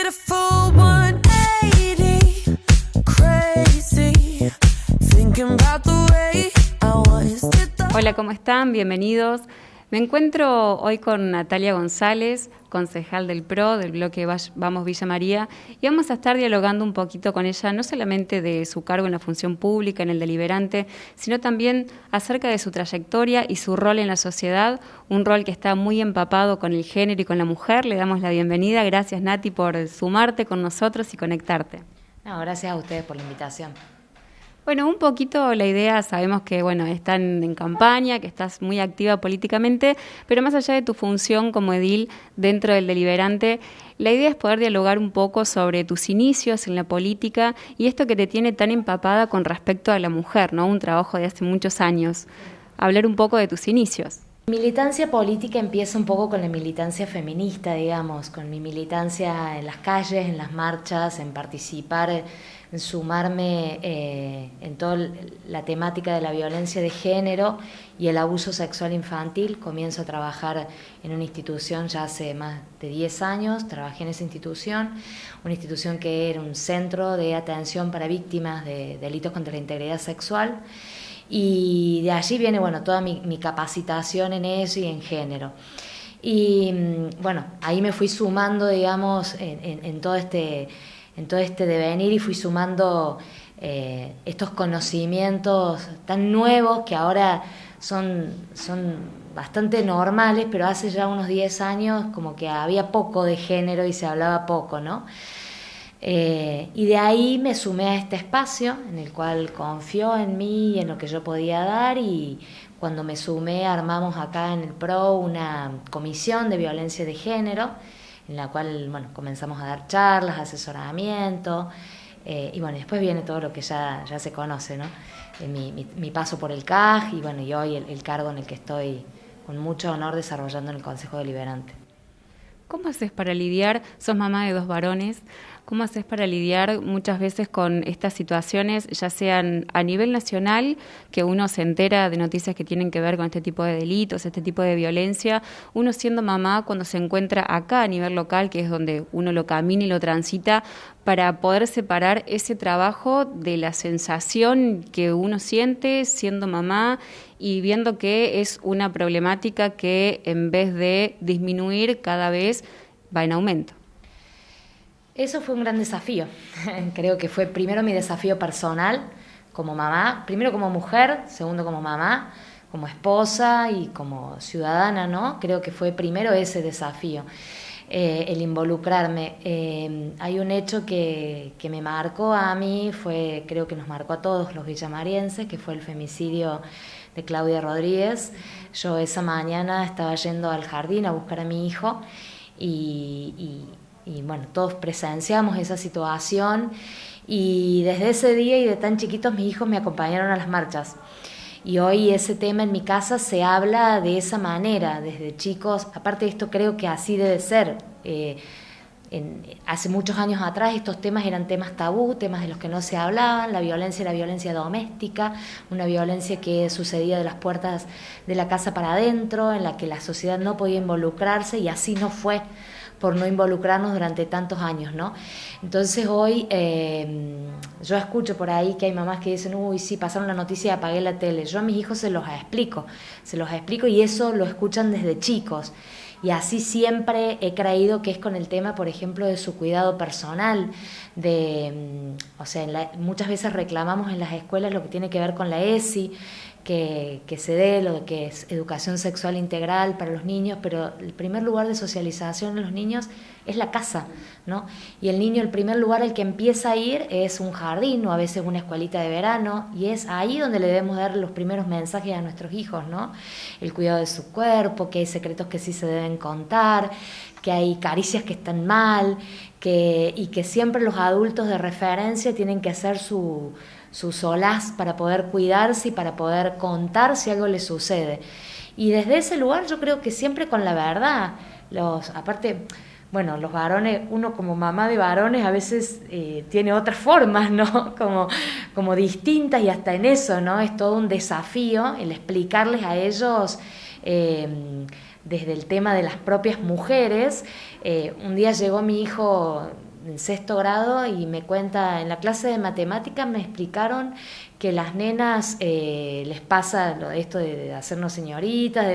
did a full 180, crazy, thinking about the way I was. Hola, ¿cómo están? Bienvenidos. Me encuentro hoy con Natalia González, concejal del PRO, del bloque Vamos Villa María, y vamos a estar dialogando un poquito con ella, no solamente de su cargo en la función pública, en el deliberante, sino también acerca de su trayectoria y su rol en la sociedad, un rol que está muy empapado con el género y con la mujer. Le damos la bienvenida. Gracias, Nati, por sumarte con nosotros y conectarte. No, gracias a ustedes por la invitación. Bueno, un poquito la idea, sabemos que están en campaña, que estás muy activa políticamente, pero más allá de tu función como edil dentro del deliberante, la idea es poder dialogar un poco sobre tus inicios en la política y esto que te tiene tan empapada con respecto a la mujer, ¿no? Un trabajo de hace muchos años. Hablar un poco de tus inicios. Mi militancia política empieza un poco con la militancia feminista, digamos, con mi militancia en las calles, en las marchas, en participar, en sumarme en toda la temática de la violencia de género y el abuso sexual infantil. Comienzo a trabajar en una institución ya hace más de 10 años, trabajé en esa institución, una institución que era un centro de atención para víctimas de delitos contra la integridad sexual. Y de allí viene toda mi capacitación en eso y en género. Y ahí me fui sumando, digamos, en todo este devenir, y fui sumando estos conocimientos tan nuevos que ahora son bastante normales, pero hace ya unos 10 años como que había poco de género y se hablaba poco, ¿no? Y de ahí me sumé a este espacio en el cual confió en mí y en lo que yo podía dar, y cuando me sumé armamos acá en el PRO una comisión de violencia de género en la cual comenzamos a dar charlas, asesoramiento, y después viene todo lo que ya se conoce, ¿no? Mi paso por el CAJ y hoy el cargo en el que estoy con mucho honor desarrollando en el Consejo Deliberante. ¿Cómo haces para lidiar? Sos mamá de 2 varones. ¿Cómo haces para lidiar muchas veces con estas situaciones, ya sean a nivel nacional, que uno se entera de noticias que tienen que ver con este tipo de delitos, este tipo de violencia, uno siendo mamá cuando se encuentra acá a nivel local, que es donde uno lo camina y lo transita, para poder separar ese trabajo de la sensación que uno siente siendo mamá y viendo que es una problemática que en vez de disminuir cada vez va en aumento? Eso fue un gran desafío. Creo que fue primero mi desafío personal como mamá, primero como mujer, segundo como mamá, como esposa y como ciudadana, ¿no? Creo que fue primero ese desafío, el involucrarme. Hay un hecho que me marcó a mí, creo que nos marcó a todos los villamarienses, que fue el femicidio de Claudia Rodríguez. Yo esa mañana estaba yendo al jardín a buscar a mi hijo y todos presenciamos esa situación, y desde ese día y de tan chiquitos mis hijos me acompañaron a las marchas. Y hoy ese tema en mi casa se habla de esa manera, desde chicos. Aparte de esto, creo que así debe ser. Hace muchos años atrás estos temas eran temas tabú, temas de los que no se hablaban. La violencia era violencia doméstica, una violencia que sucedía de las puertas de la casa para adentro, en la que la sociedad no podía involucrarse, y así no fue por no involucrarnos durante tantos años, ¿no? Entonces hoy yo escucho por ahí que hay mamás que dicen, uy, sí, pasaron la noticia y apagué la tele. Yo a mis hijos se los explico, y eso lo escuchan desde chicos. Y así siempre he creído que es con el tema, por ejemplo, de su cuidado personal, muchas veces reclamamos en las escuelas lo que tiene que ver con la ESI, que se dé lo que es educación sexual integral para los niños, pero el primer lugar de socialización en los niños es la casa, ¿no? Y el niño, el primer lugar al que empieza a ir es un jardín o a veces una escuelita de verano, y es ahí donde le debemos dar los primeros mensajes a nuestros hijos, ¿no? El cuidado de su cuerpo, que hay secretos que sí se deben contar, que hay caricias que están mal, y que siempre los adultos de referencia tienen que hacer su solaz para poder cuidarse y para poder contar si algo les sucede. Y desde ese lugar yo creo que siempre con la verdad, los varones, uno como mamá de varones a veces tiene otras formas, ¿no? Como distintas, y hasta en eso, ¿no? Es todo un desafío el explicarles a ellos desde el tema de las propias mujeres. Un día llegó mi hijo en sexto grado y me cuenta, en la clase de matemáticas me explicaron que las nenas les pasa esto de hacernos señoritas,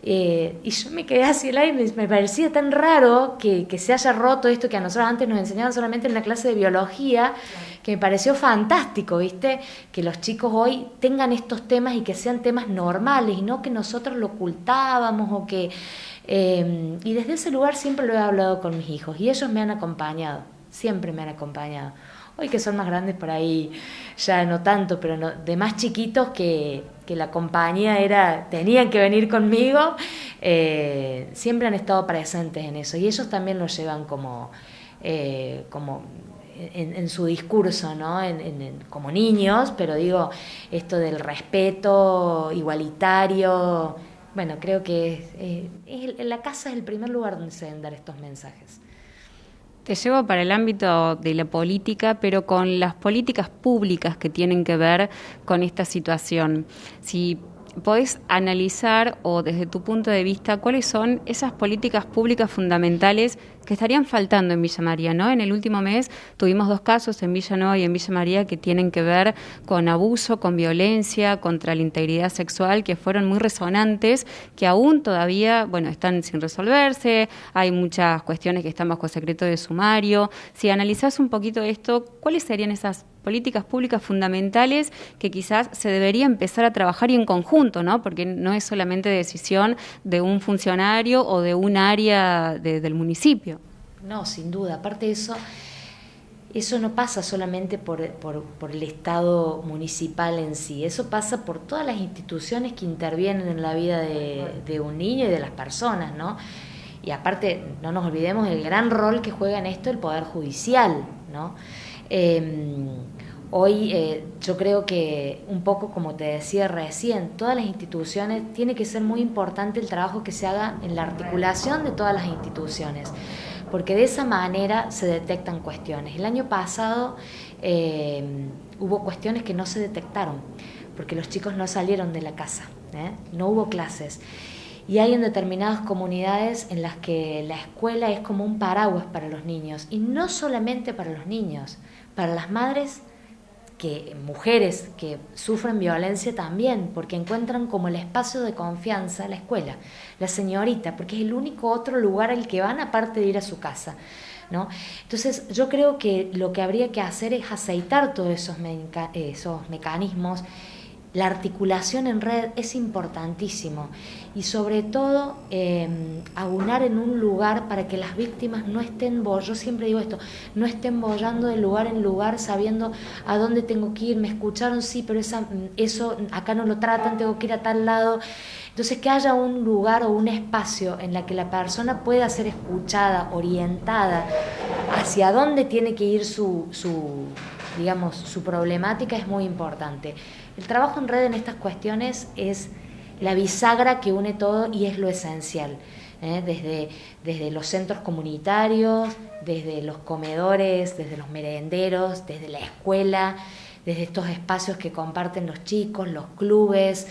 y yo me quedé así al aire y me parecía tan raro que se haya roto esto que a nosotros antes nos enseñaban solamente en la clase de biología, que me pareció fantástico, ¿viste? Que los chicos hoy tengan estos temas y que sean temas normales y no que nosotros lo ocultábamos o que... y desde ese lugar siempre lo he hablado con mis hijos y ellos me han acompañado, siempre me han acompañado. Hoy que son más grandes por ahí ya no tanto, pero no, de más chiquitos que la compañía tenían que venir conmigo, siempre han estado presentes en eso y ellos también lo llevan como en su discurso, ¿no? Como niños, pero digo, esto del respeto igualitario, bueno, creo que la casa es el primer lugar donde se deben dar estos mensajes. Te llevo para el ámbito de la política, pero con las políticas públicas que tienen que ver con esta situación. Si podés analizar o desde tu punto de vista cuáles son esas políticas públicas fundamentales que estarían faltando en Villa María, ¿no? En el último mes tuvimos 2 casos en Villa Nueva y en Villa María que tienen que ver con abuso, con violencia, contra la integridad sexual, que fueron muy resonantes, que aún todavía, están sin resolverse, hay muchas cuestiones que están bajo secreto de sumario. Si analizás un poquito esto, ¿cuáles serían esas políticas públicas fundamentales que quizás se debería empezar a trabajar y en conjunto, ¿no? Porque no es solamente decisión de un funcionario o de un área del municipio. No, sin duda. Aparte de eso no pasa solamente por el Estado municipal en sí, eso pasa por todas las instituciones que intervienen en la vida de un niño y de las personas, ¿no? Y aparte, no nos olvidemos el gran rol que juega en esto el Poder Judicial, ¿no? Hoy yo creo que un poco como te decía recién, todas las instituciones, tiene que ser muy importante el trabajo que se haga en la articulación de todas las instituciones, porque de esa manera se detectan cuestiones. El año pasado hubo cuestiones que no se detectaron, porque los chicos no salieron de la casa, no hubo clases. Y hay en determinadas comunidades en las que la escuela es como un paraguas para los niños, y no solamente para los niños, para las madres, mujeres que sufren violencia también, porque encuentran como el espacio de confianza la escuela, la señorita, porque es el único otro lugar al que van aparte de ir a su casa, ¿no? Entonces yo creo que lo que habría que hacer es aceitar todos esos mecanismos. La articulación en red es importantísimo y sobre todo aunar en un lugar para que las víctimas no estén, yo siempre digo esto, no estén bollando de lugar en lugar sabiendo a dónde tengo que ir, me escucharon, sí, pero eso acá no lo tratan, tengo que ir a tal lado. Entonces que haya un lugar o un espacio en la que la persona pueda ser escuchada, orientada hacia dónde tiene que ir su problemática es muy importante. El trabajo en red en estas cuestiones es la bisagra que une todo y es lo esencial, desde los centros comunitarios, desde los comedores, desde los merenderos, desde la escuela, desde estos espacios que comparten los chicos, los clubes,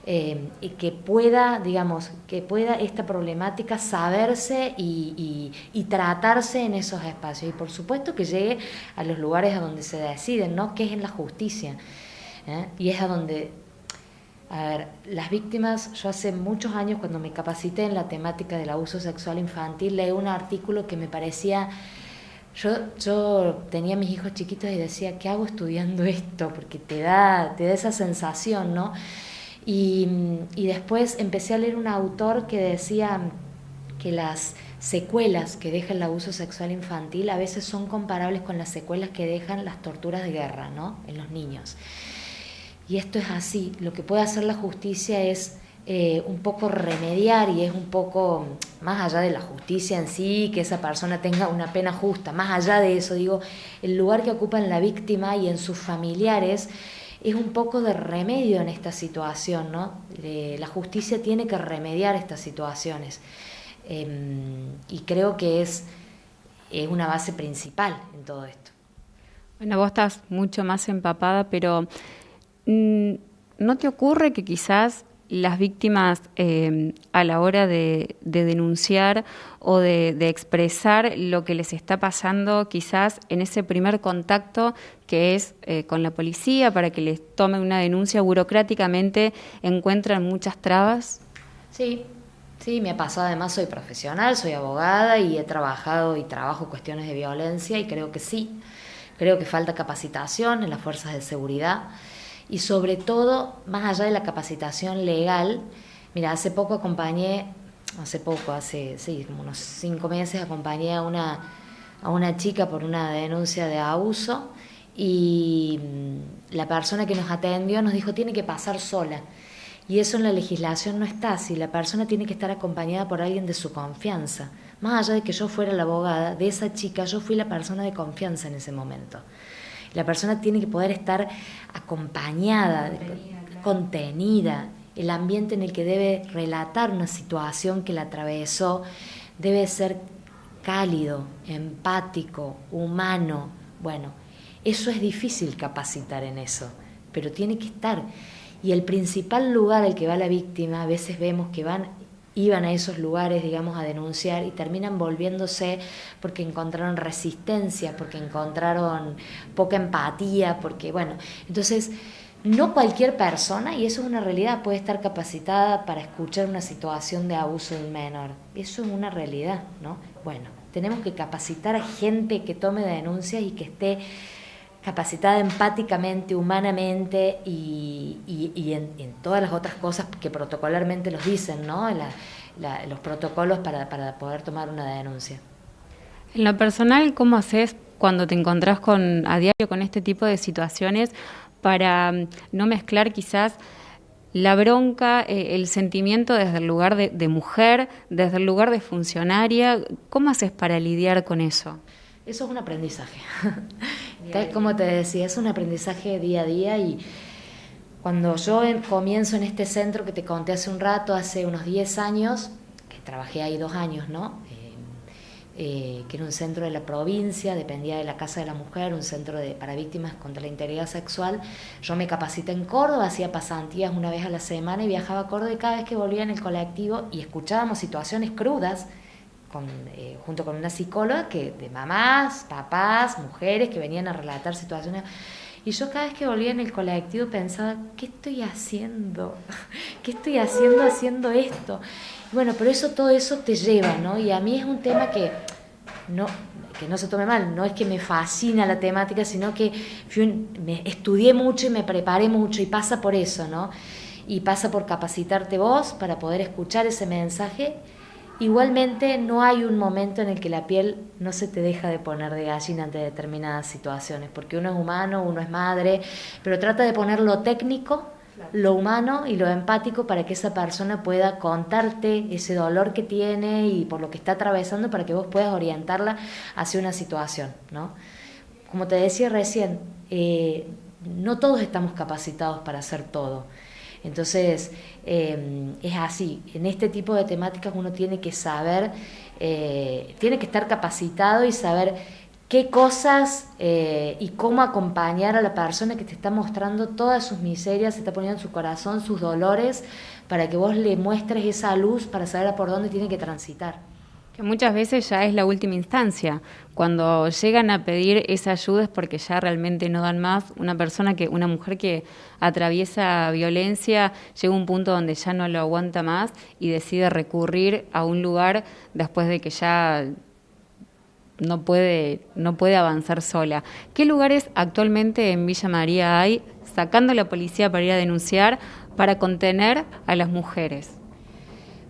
y que pueda esta problemática saberse y tratarse en esos espacios. Y por supuesto que llegue a los lugares a donde se deciden, ¿no? Que es en la justicia. Y es a donde, las víctimas, yo hace muchos años cuando me capacité en la temática del abuso sexual infantil, leí un artículo que me parecía... Yo tenía mis hijos chiquitos y decía, ¿qué hago estudiando esto? Porque te da esa sensación, ¿no? Y después empecé a leer un autor que decía que las secuelas que deja el abuso sexual infantil a veces son comparables con las secuelas que dejan las torturas de guerra, ¿no? En los niños. Y esto es así, lo que puede hacer la justicia es un poco remediar y es un poco, más allá de la justicia en sí, que esa persona tenga una pena justa, más allá de eso, digo, el lugar que ocupa en la víctima y en sus familiares es un poco de remedio en esta situación, ¿no? La justicia tiene que remediar estas situaciones y creo que es una base principal en todo esto. Bueno, vos estás mucho más empapada, pero ¿no te ocurre que quizás las víctimas a la hora de denunciar o de expresar lo que les está pasando quizás en ese primer contacto que es con la policía para que les tome una denuncia burocráticamente, encuentran muchas trabas? Sí, sí, me ha pasado. Además soy profesional, soy abogada y he trabajado y trabajo cuestiones de violencia y creo que sí. Creo que falta capacitación en las fuerzas de seguridad y sobre todo, más allá de la capacitación legal, mira, hace sí, como unos 5 meses acompañé a una chica por una denuncia de abuso y la persona que nos atendió nos dijo tiene que pasar sola. Y eso en la legislación no está así, la persona tiene que estar acompañada por alguien de su confianza. Más allá de que yo fuera la abogada de esa chica, yo fui la persona de confianza en ese momento. La persona tiene que poder estar acompañada, contenida. El ambiente en el que debe relatar una situación que la atravesó debe ser cálido, empático, humano. Bueno, eso es difícil capacitar en eso, pero tiene que estar. Y el principal lugar al que va la víctima, a veces vemos que iban a esos lugares, digamos, a denunciar y terminan volviéndose porque encontraron resistencia, porque encontraron poca empatía, porque, bueno, entonces no cualquier persona, y eso es una realidad, puede estar capacitada para escuchar una situación de abuso de un menor. Eso es una realidad, ¿no? Bueno, tenemos que capacitar a gente que tome denuncias y que esté capacitada empáticamente, humanamente y en todas las otras cosas que protocolarmente los dicen, ¿no? Los protocolos para poder tomar una denuncia. En lo personal, ¿cómo haces cuando te encontrás a diario con este tipo de situaciones para no mezclar quizás la bronca, el sentimiento desde el lugar de mujer, desde el lugar de funcionaria? ¿Cómo haces para lidiar con eso? Eso es un aprendizaje. Tal como te decía, es un aprendizaje día a día y cuando yo comienzo en este centro que te conté hace un rato, hace unos 10 años, que trabajé ahí 2 años, ¿no? Que era un centro de la provincia, dependía de la Casa de la Mujer, un centro para víctimas contra la integridad sexual. Yo me capacité en Córdoba, hacía pasantías una vez a la semana y viajaba a Córdoba y cada vez que volvía en el colectivo y escuchábamos situaciones crudas, junto con una psicóloga de mamás, papás, mujeres que venían a relatar situaciones. Y yo cada vez que volvía en el colectivo pensaba, ¿qué estoy haciendo? ¿Qué estoy haciendo esto? Y bueno, pero todo eso te lleva, ¿no? Y a mí es un tema que no se tome mal, no es que me fascina la temática, sino que me estudié mucho y me preparé mucho y pasa por eso, ¿no? Y pasa por capacitarte vos para poder escuchar ese mensaje. Igualmente no hay un momento en el que la piel no se te deja de poner de gallina ante determinadas situaciones, porque uno es humano, uno es madre, pero trata de poner lo técnico, lo humano y lo empático para que esa persona pueda contarte ese dolor que tiene y por lo que está atravesando para que vos puedas orientarla hacia una situación, ¿no? Como te decía recién, no todos estamos capacitados para hacer todo. Entonces, es así, en este tipo de temáticas uno tiene que saber, tiene que estar capacitado y saber qué cosas y cómo acompañar a la persona que te está mostrando todas sus miserias, se está poniendo en su corazón, sus dolores, para que vos le muestres esa luz para saber por dónde tiene que transitar. Que muchas veces ya es la última instancia. Cuando llegan a pedir esa ayuda es porque ya realmente no dan más. Una mujer que atraviesa violencia llega a un punto donde ya no lo aguanta más y decide recurrir a un lugar después de que ya no puede avanzar sola. ¿Qué lugares actualmente en Villa María hay, sacando a la policía para ir a denunciar, para contener a las mujeres?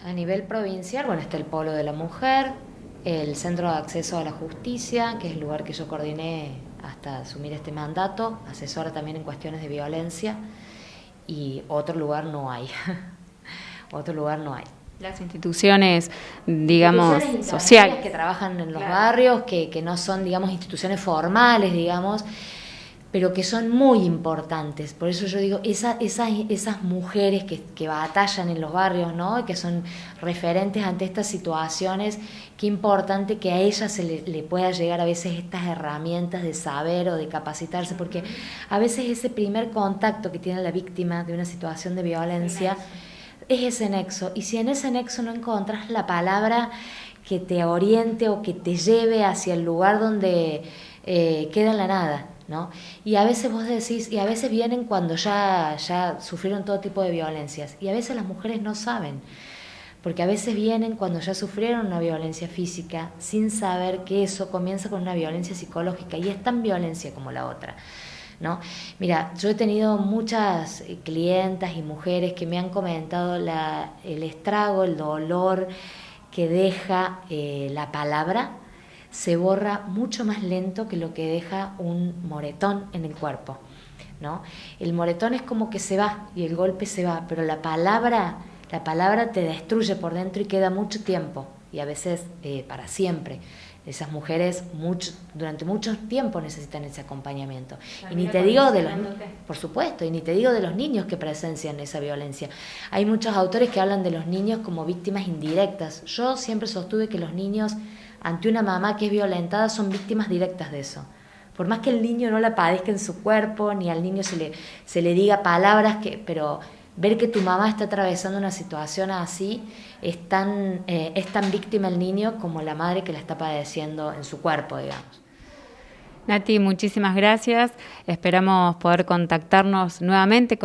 A nivel provincial, bueno, está el Polo de la Mujer, el Centro de Acceso a la Justicia, que es el lugar que yo coordiné hasta asumir este mandato, asesora también en cuestiones de violencia, y otro lugar no hay. Otro lugar no hay. Las instituciones, digamos, sociales que trabajan en los barrios, que no son, digamos, instituciones formales, digamos, pero que son muy importantes. Por eso yo digo, esas mujeres que batallan en los barrios, ¿no? Y que son referentes ante estas situaciones, qué importante que a ellas se le pueda llegar a veces estas herramientas de saber o de capacitarse, porque a veces ese primer contacto que tiene la víctima de una situación de violencia es ese nexo. Y si en ese nexo no encontrás la palabra que te oriente o que te lleve hacia el lugar donde queda en la nada, ¿no? Y a veces vos decís, y a veces vienen cuando ya sufrieron todo tipo de violencias, y a veces las mujeres no saben, porque a veces vienen cuando ya sufrieron una violencia física sin saber que eso comienza con una violencia psicológica y es tan violencia como la otra, ¿no? Mira, yo he tenido muchas clientas y mujeres que me han comentado el estrago, el dolor que deja la palabra. Se borra mucho más lento que lo que deja un moretón en el cuerpo, ¿no? El moretón es como que se va y el golpe se va, pero la palabra te destruye por dentro y queda mucho tiempo y a veces para siempre. Esas mujeres durante mucho tiempo necesitan ese acompañamiento. Y ni te digo de los, por supuesto, y ni te digo de los niños que presencian esa violencia. Hay muchos autores que hablan de los niños como víctimas indirectas. Yo siempre sostuve que los niños ante una mamá que es violentada son víctimas directas de eso. Por más que el niño no la padezca en su cuerpo, ni al niño se le diga palabras, pero ver que tu mamá está atravesando una situación así es tan víctima el niño como la madre que la está padeciendo en su cuerpo, digamos. Nati, muchísimas gracias. Esperamos poder conectarnos nuevamente.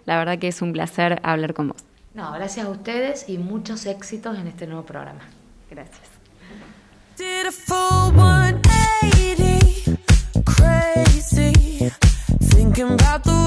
La verdad que es un placer hablar con vos. No, gracias a ustedes y muchos éxitos en este nuevo programa. Gracias. Did a full 180, crazy, thinking about the